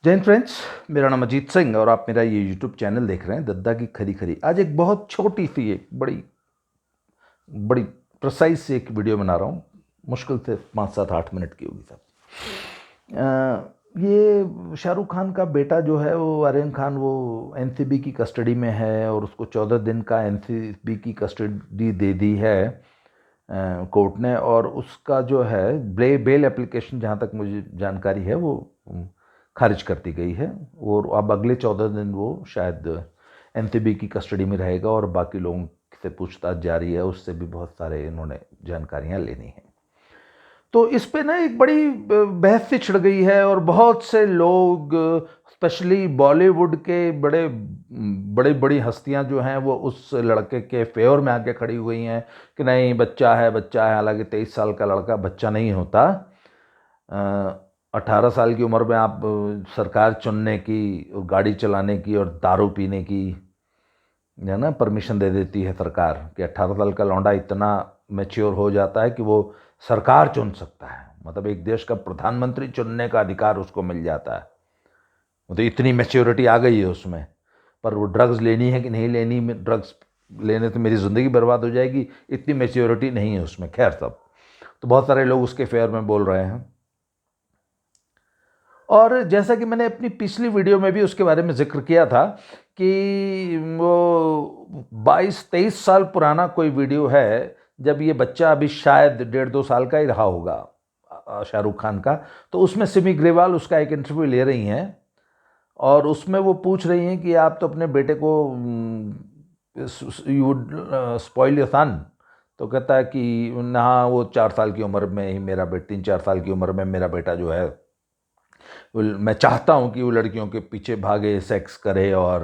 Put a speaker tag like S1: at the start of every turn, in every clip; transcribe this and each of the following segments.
S1: जय हिंद फ्रेंड्स। मेरा नाम अजीत सिंह और आप मेरा ये यूट्यूब चैनल देख रहे हैं दद्दा की खरी खरी। आज एक बहुत छोटी सी एक बड़ी बड़ी प्रिसाइज सी एक वीडियो बना रहा हूँ। मुश्किल से 5 7 8 मिनट की होगी सब। ये शाहरुख खान का बेटा जो है वो आर्यन खान, वो एनसीबी की कस्टडी में है और उसको 14 दिन का एनसीबी की कस्टडी दे दी है कोर्ट ने। और उसका जो है बेल एप्लीकेशन, जहाँ तक मुझे जानकारी है, वो खारिज कर दी गई है। और अब अगले 14 दिन वो शायद एनसीबी की कस्टडी में रहेगा और बाकी लोगों से पूछताछ जारी है। उससे भी बहुत सारे इन्होंने जानकारियां लेनी है। तो इस पे ना एक बड़ी बहस सी छिड़ गई है और बहुत से लोग, स्पेशली बॉलीवुड के बड़े बड़ी बड़ी हस्तियां जो हैं वो उस लड़के के फेवर में आके खड़ी हुई हैं कि नहीं, बच्चा है बच्चा है। हालांकि 23 साल का लड़का बच्चा नहीं होता। 18 साल की उम्र में आप सरकार चुनने की, गाड़ी चलाने की और दारू पीने की है ना परमिशन दे देती है सरकार कि 18 साल का लौंडा इतना मैच्योर हो जाता है कि वो सरकार चुन सकता है। मतलब एक देश का प्रधानमंत्री चुनने का अधिकार उसको मिल जाता है। मतलब इतनी मैच्योरिटी आ गई है उसमें। पर वो ड्रग्स लेनी है कि नहीं लेनी, ड्रग्स लेने से मेरी ज़िंदगी बर्बाद हो जाएगी, इतनी मैच्योरिटी नहीं है उसमें। खैर, सब तो बहुत सारे लोग उसके फेवर में बोल रहे हैं। और जैसा कि मैंने अपनी पिछली वीडियो में भी उसके बारे में जिक्र किया था कि वो 22-23 साल पुराना कोई वीडियो है, जब ये बच्चा अभी शायद 1.5-2 साल का ही रहा होगा, शाहरुख खान का। तो उसमें सिमी ग्रेवाल उसका एक इंटरव्यू ले रही हैं और उसमें वो पूछ रही हैं कि आप तो अपने बेटे को, you would spoil your son. तो कहता है कि ना, वो 4 साल की उम्र में ही मेरा बेटा, 3-4 साल की उम्र में मेरा बेटा जो है, मैं चाहता हूँ कि वो लड़कियों के पीछे भागे, सेक्स करे और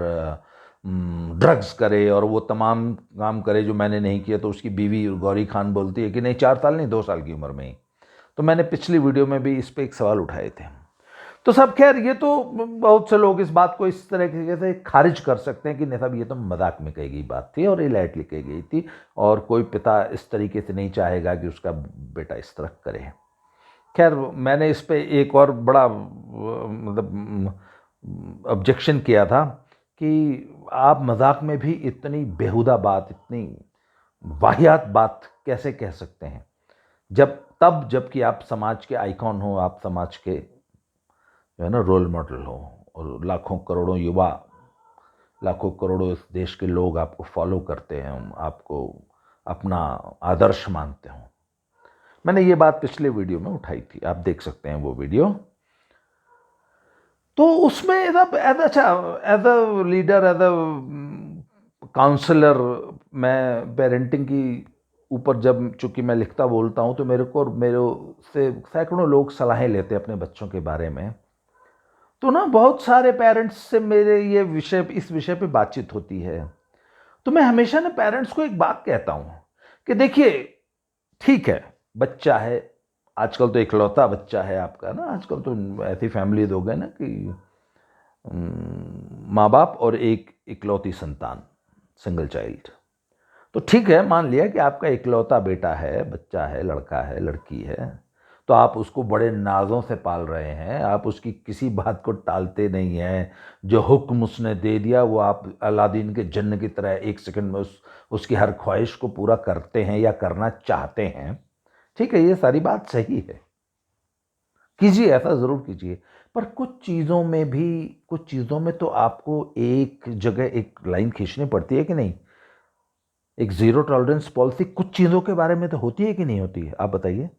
S1: ड्रग्स करे और वो तमाम काम करे जो मैंने नहीं किया। तो उसकी बीवी गौरी खान बोलती है कि नहीं, 4 साल नहीं, 2 साल की उम्र में ही। तो मैंने पिछली वीडियो में भी इस पर एक सवाल उठाए थे। तो सब खैर, ये तो बहुत से लोग इस बात को इस तरीके से खारिज कर सकते हैं कि नहीं साहब, ये तो मजाक में कही गई बात थी और ये लाइटली कही गई थी और कोई पिता इस तरीके से नहीं चाहेगा कि उसका बेटा इस तरह करे। खैर, मैंने इस पे एक और बड़ा मतलब ऑब्जेक्शन किया था कि आप मजाक में भी इतनी बेहुदा बात, इतनी वाहियात बात कैसे कह सकते हैं, जबकि आप समाज के आइकॉन हो, आप समाज के जो है ना रोल मॉडल हो और लाखों करोड़ों युवा, लाखों करोड़ों इस देश के लोग आपको फॉलो करते हैं, आपको अपना आदर्श मानते हो। मैंने ये बात पिछले वीडियो में उठाई थी, आप देख सकते हैं वो वीडियो। तो उसमें as a leader, as a counsellor, मैं पेरेंटिंग की ऊपर, जब चूंकि मैं लिखता बोलता हूँ, तो मेरे को और मेरे से सैकड़ों लोग सलाहें लेते हैं अपने बच्चों के बारे में। तो ना बहुत सारे पेरेंट्स से मेरे इस विषय पे बातचीत होती है। तो मैं हमेशा ना पेरेंट्स को एक बात कहता हूँ कि देखिए, ठीक है, बच्चा है, आजकल तो इकलौता बच्चा है आपका ना। आजकल तो ऐसी फैमिली हो गए ना कि माँ बाप और एक इकलौती संतान, सिंगल चाइल्ड। तो ठीक है, मान लिया कि आपका इकलौता बेटा है, बच्चा है, लड़का है, लड़की है। तो आप उसको बड़े नाज़ों से पाल रहे हैं, आप उसकी किसी बात को टालते नहीं हैं। जो हुक्म उसने दे दिया वो आप अलादीन के जन्न की तरह 1 सेकंड में उसकी हर ख्वाहिश को पूरा करते हैं या करना चाहते हैं। ठीक है, ये सारी बात सही है, कीजिए, ऐसा ज़रूर कीजिए। पर कुछ चीज़ों में तो आपको एक जगह एक लाइन खींचनी पड़ती है कि नहीं। एक ज़ीरो टॉलरेंस पॉलिसी कुछ चीज़ों के बारे में तो होती है कि नहीं होती है, आप बताइए।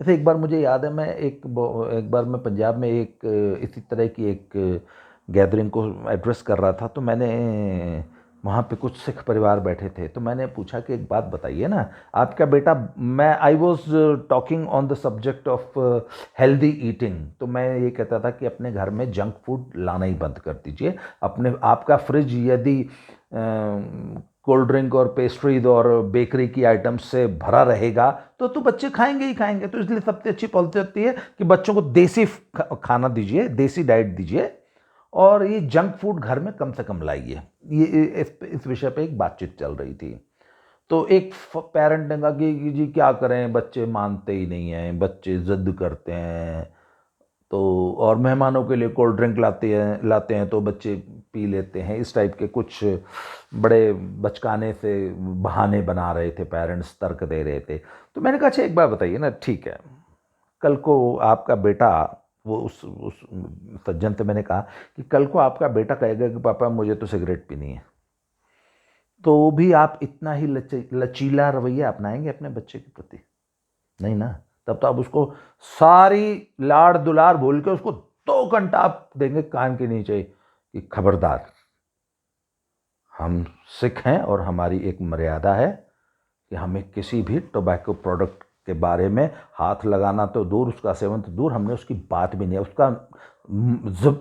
S1: जैसे एक बार मुझे याद है, मैं एक बार मैं पंजाब में एक इसी तरह की एक गैदरिंग को एड्रेस कर रहा था। तो मैंने वहाँ पे कुछ सिख परिवार बैठे थे, तो मैंने पूछा कि एक बात बताइए ना, आपका बेटा, मैं I was talking on the subject of healthy eating. तो मैं ये कहता था कि अपने घर में जंक फूड लाना ही बंद कर दीजिए। आपका फ्रिज यदि कोल्ड ड्रिंक और पेस्ट्रीज और बेकरी की आइटम्स से भरा रहेगा तो बच्चे खाएंगे ही खाएंगे। तो इसलिए सबसे अच्छी पॉलिसी होती है कि बच्चों को देसी खाना दीजिए, देसी डाइट दीजिए और ये जंक फूड घर में कम से कम लाइए। ये इस विषय पे एक बातचीत चल रही थी। तो एक पेरेंट ने कहा कि जी क्या करें, बच्चे मानते ही नहीं हैं, बच्चे जिद करते हैं। तो और मेहमानों के लिए कोल्ड ड्रिंक लाते हैं तो बच्चे पी लेते हैं। इस टाइप के कुछ बड़े बचकाने से बहाने बना रहे थे, पेरेंट्स तर्क दे रहे थे। तो मैंने कहा अच्छा एक बात बताइए ना, ठीक है कल को आपका बेटा, वो उस सज्जन से मैंने कहा कि कल को आपका बेटा कहेगा कि पापा मुझे तो सिगरेट पीनी है, तो भी आप इतना ही लचीला रवैया अपनाएंगे अपने बच्चे के प्रति? नहीं ना। तब तो आप उसको सारी लाड़ दुलार बोल के उसको 2 घंटा आप देंगे कान के नीचे कि खबरदार, हम सिख हैं और हमारी एक मर्यादा है कि हमें किसी भी टोबैको प्रोडक्ट के बारे में हाथ लगाना तो दूर, उसका सेवन तो दूर, हमने उसकी बात भी नहीं, उसका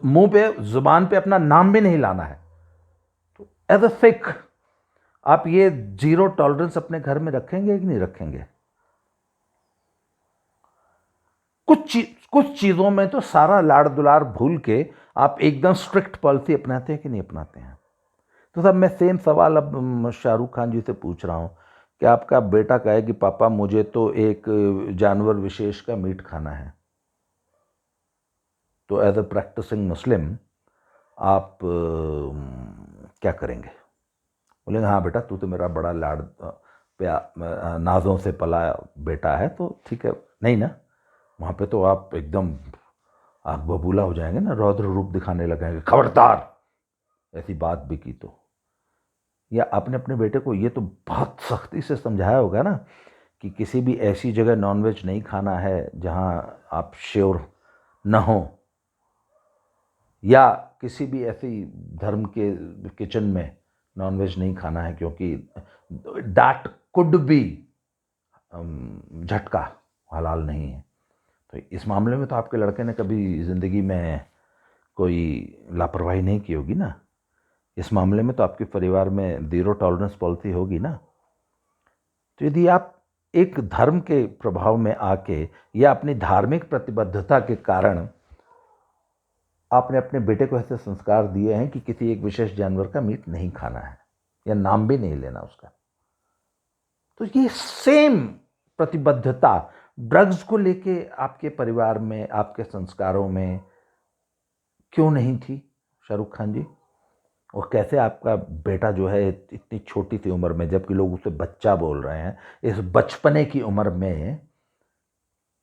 S1: मुंह पे जुबान पे अपना नाम भी नहीं लाना है। तो एज अ सिख आप ये जीरो टॉलरेंस अपने घर में रखेंगे कि नहीं रखेंगे? कुछ चीज़ों में तो सारा लाड़ दुलार भूल के आप एकदम स्ट्रिक्ट पॉलिसी अपनाते हैं कि नहीं अपनाते हैं? तो साहब मैं सेम सवाल अब शाहरुख खान जी से पूछ रहा हूँ कि आपका बेटा कहे कि पापा मुझे तो एक जानवर विशेष का मीट खाना है, तो एज अ प्रैक्टिसिंग मुस्लिम आप क्या करेंगे? बोलेंगे हाँ बेटा तू तो मेरा बड़ा लाड़ नाजों से पला बेटा है, तो ठीक है। नहीं ना, वहाँ पे तो आप एकदम आग बबूला हो जाएंगे ना, रौद्र रूप दिखाने लगेंगे, खबरदार ऐसी बात भी की तो। या आपने अपने बेटे को ये तो बहुत सख्ती से समझाया होगा ना कि किसी भी ऐसी जगह नॉनवेज नहीं खाना है जहाँ आप श्योर न हो, या किसी भी ऐसी धर्म के किचन में नॉनवेज नहीं खाना है क्योंकि दैट कुड बी झटका हलाल नहीं है। तो इस मामले में तो आपके लड़के ने कभी ज़िंदगी में कोई लापरवाही नहीं की होगी ना। इस मामले में तो आपके परिवार में ज़ीरो टॉलरेंस पॉलिसी होगी ना। तो यदि आप एक धर्म के प्रभाव में आके या अपनी धार्मिक प्रतिबद्धता के कारण आपने अपने बेटे को ऐसे संस्कार दिए हैं कि किसी एक विशेष जानवर का मीट नहीं खाना है या नाम भी नहीं लेना उसका, तो ये सेम प्रतिबद्धता ड्रग्स को लेके आपके परिवार में, आपके संस्कारों में क्यों नहीं थी शाहरुख खान जी? और कैसे आपका बेटा जो है इतनी छोटी सी उम्र में, जबकि लोग उसे बच्चा बोल रहे हैं, इस बचपने की उम्र में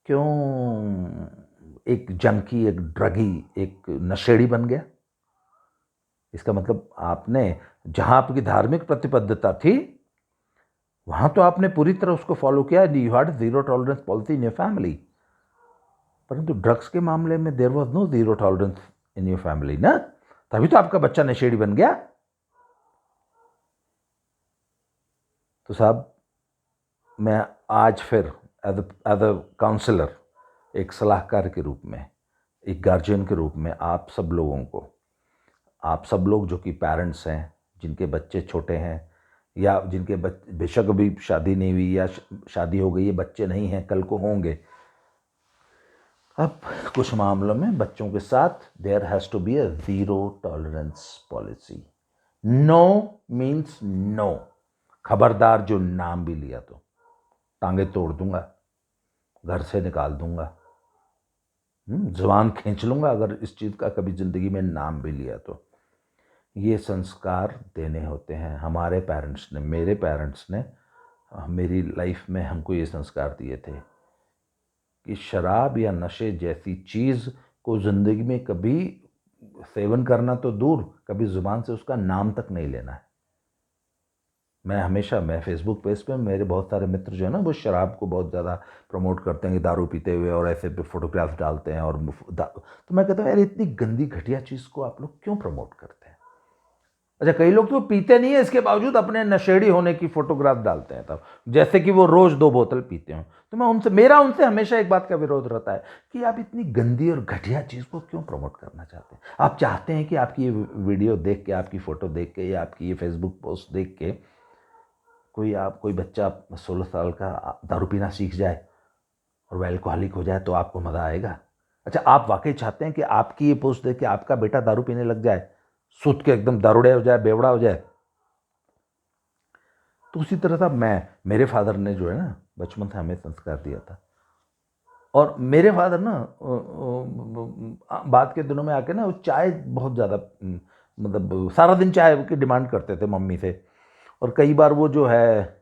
S1: क्यों एक जंकी, एक ड्रगी, एक नशेड़ी बन गया? इसका मतलब आपने जहां आपकी धार्मिक प्रतिबद्धता थी वहां तो आपने पूरी तरह उसको फॉलो किया, you had zero tolerance policy in your family. परंतु ड्रग्स के मामले में there was no zero tolerance in your family ना, तभी तो आपका बच्चा नशेड़ी बन गया। तो साहब मैं आज फिर एज अ काउंसलर, एक सलाहकार के रूप में, एक गार्जियन के रूप में आप सब लोगों को, आप सब लोग जो कि पेरेंट्स हैं, जिनके बच्चे छोटे हैं या जिनके बेशक अभी शादी नहीं हुई या शादी हो गई है, बच्चे नहीं हैं, कल को होंगे, अब कुछ मामलों में बच्चों के साथ there has to be a zero tolerance policy. No means no. खबरदार जो नाम भी लिया तो टांगे तोड़ दूंगा, घर से निकाल दूंगा, जुबान खींच लूंगा अगर इस चीज़ का कभी ज़िंदगी में नाम भी लिया तो। ये संस्कार देने होते हैं। हमारे पेरेंट्स ने, मेरे पेरेंट्स ने मेरी लाइफ में हमको ये संस्कार दिए थे कि शराब या नशे जैसी चीज़ को ज़िंदगी में कभी सेवन करना तो दूर, कभी ज़ुबान से उसका नाम तक नहीं लेना है। मैं फेसबुक पेज पे मेरे बहुत सारे मित्र जो है ना, वो शराब को बहुत ज़्यादा प्रमोट करते हैं कि दारू पीते हुए और ऐसे पे फोटोग्राफ्स डालते हैं, और तो मैं कहता हूँ यार इतनी गंदी घटिया चीज़ को आप लोग क्यों प्रमोट करते हैं? अच्छा कई लोग तो पीते नहीं है, इसके बावजूद अपने नशेड़ी होने की फोटोग्राफ डालते हैं, तब जैसे कि वो रोज 2 बोतल पीते हो। तो मेरा उनसे हमेशा एक बात का विरोध रहता है कि आप इतनी गंदी और घटिया चीज़ को क्यों प्रमोट करना चाहते हैं? आप चाहते हैं कि आपकी ये वीडियो देख के, आपकी फ़ोटो देख के, या आपकी ये फेसबुक पोस्ट देख के कोई बच्चा 16 साल का दारू पीना सीख जाए और वह एल्कोहलिक हो जाए, तो आपको मज़ा आएगा? अच्छा आप वाकई चाहते हैं कि आपकी ये पोस्ट देख के आपका बेटा दारू पीने लग जाए, सूत के एकदम दारूड़े हो जाए, बेवड़ा हो जाए? तो उसी तरह था, मेरे फादर ने जो है ना बचपन से हमें संस्कार दिया था और मेरे फादर ना बाद के दिनों में आके ना वो चाय बहुत ज़्यादा मतलब सारा दिन चाय की डिमांड करते थे मम्मी से। और कई बार वो जो है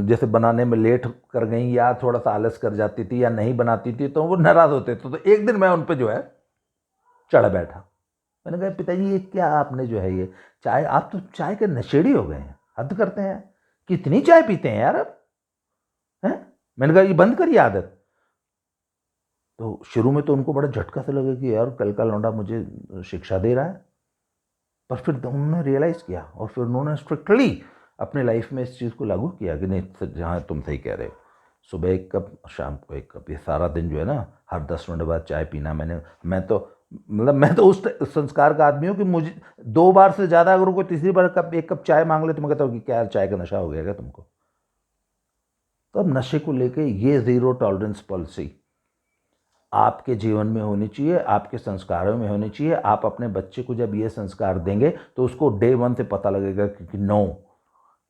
S1: जैसे बनाने में लेट कर गई या थोड़ा सा आलस कर जाती थी या नहीं बनाती थी तो वो नाराज़ होते थे। तो एक दिन मैं उन पे जो है चढ़ बैठा। मैंने कहा पिताजी ये क्या आपने जो है ये चाय, आप तो चाय के नशेड़ी हो गए हैं, हद करते हैं, कितनी चाय पीते हैं यार आप, हैं? मैंने कहा ये बंद करिए आदत। तो शुरू में तो उनको बड़ा झटका सा लगा कि यार कल का लौंडा मुझे शिक्षा दे रहा है। पर फिर उन्होंने रियलाइज़ किया और फिर उन्होंने स्ट्रिक्टली अपने लाइफ में इस चीज़ को लागू किया कि नहीं जहाँ तुम सही कह रहे हो, सुबह एक कप शाम को एक कप, ये सारा दिन जो है ना हर 10 मिनट बाद चाय पीना। मैं तो उस संस्कार का आदमी हूँ कि मुझे 2 बार से ज़्यादा अगर कोई तीसरी बार एक कप चाय मांग ले तो मैं कहता हूँ कि क्या चाय का नशा हो गया क्या तुमको। तो अब नशे को लेके ये ज़ीरो टॉलरेंस पॉलिसी आपके जीवन में होनी चाहिए, आपके संस्कारों में होनी चाहिए। आप अपने बच्चे को जब ये संस्कार देंगे तो उसको डे 1 से पता लगेगा कि नो,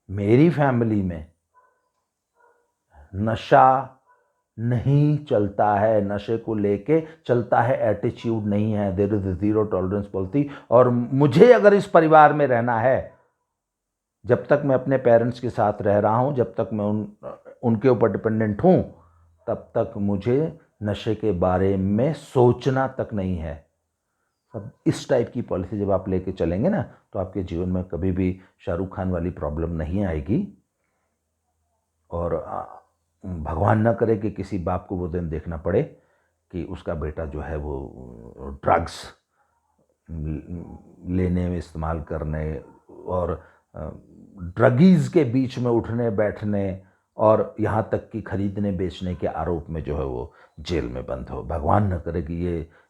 S1: मेरी फैमिली में नशा नहीं चलता है, नशे को लेके चलता है एटीट्यूड नहीं है, there is zero tolerance policy. और मुझे अगर इस परिवार में रहना है, जब तक मैं अपने पेरेंट्स के साथ रह रहा हूँ, जब तक मैं उनके ऊपर डिपेंडेंट हूँ, तब तक मुझे नशे के बारे में सोचना तक नहीं है। अब इस टाइप की पॉलिसी जब आप लेके चलेंगे ना तो आपके जीवन में कभी भी शाहरुख खान वाली प्रॉब्लम नहीं आएगी। और भगवान ना करे कि किसी बाप को वो दिन देखना पड़े कि उसका बेटा जो है वो ड्रग्स लेने में इस्तेमाल करने और ड्रगीज के बीच में उठने बैठने और यहाँ तक कि खरीदने बेचने के आरोप में जो है वो जेल में बंद हो। भगवान न करे कि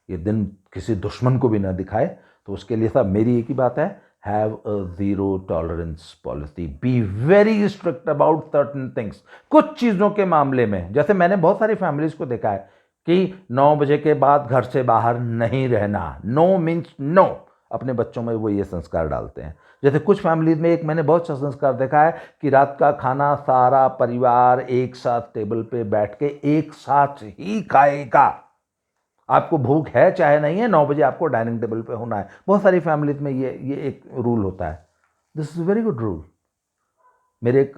S1: ये दिन किसी दुश्मन को भी ना दिखाए। तो उसके लिए साहब मेरी एक ही बात है, have a zero tolerance policy, be very strict about certain things. कुछ चीज़ों के मामले में, जैसे मैंने बहुत सारी फैमिलीज़ को देखा है कि 9 बजे के बाद घर से बाहर नहीं रहना, नो मीन्स नो, अपने बच्चों में वो ये संस्कार डालते हैं। जैसे कुछ फैमिलीज में एक मैंने बहुत सा संस्कार देखा है कि रात का खाना सारा परिवार एक साथ टेबल पे बैठ के एक साथ ही खाएगा। आपको भूख है चाहे नहीं है, 9 बजे आपको डाइनिंग टेबल पे होना है। बहुत सारी फैमिलीज में ये एक रूल होता है। This is very good rule. मेरे एक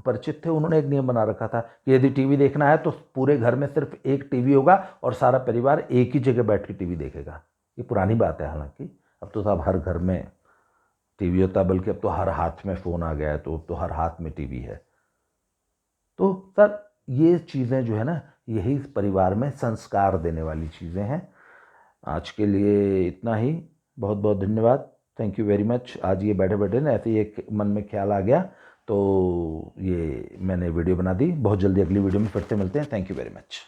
S1: परिचित थे, उन्होंने एक नियम बना रखा था कि यदि टीवी देखना है तो पूरे घर में सिर्फ एक टीवी होगा और सारा परिवार एक ही जगह बैठ के टीवी देखेगा। ये पुरानी बात है हालांकि, अब तो साहब हर घर में टीवी होता है, बल्कि अब तो हर हाथ में फ़ोन आ गया है, तो हर हाथ में टीवी है। तो सर ये चीज़ें जो है ना, यही परिवार में संस्कार देने वाली चीज़ें हैं। आज के लिए इतना ही, बहुत बहुत धन्यवाद, थैंक यू वेरी मच। आज ये बैठे बैठे ना ऐसे ही एक मन में ख्याल आ गया तो ये मैंने वीडियो बना दी। बहुत जल्दी अगली वीडियो में फिर से मिलते हैं। Thank you very much.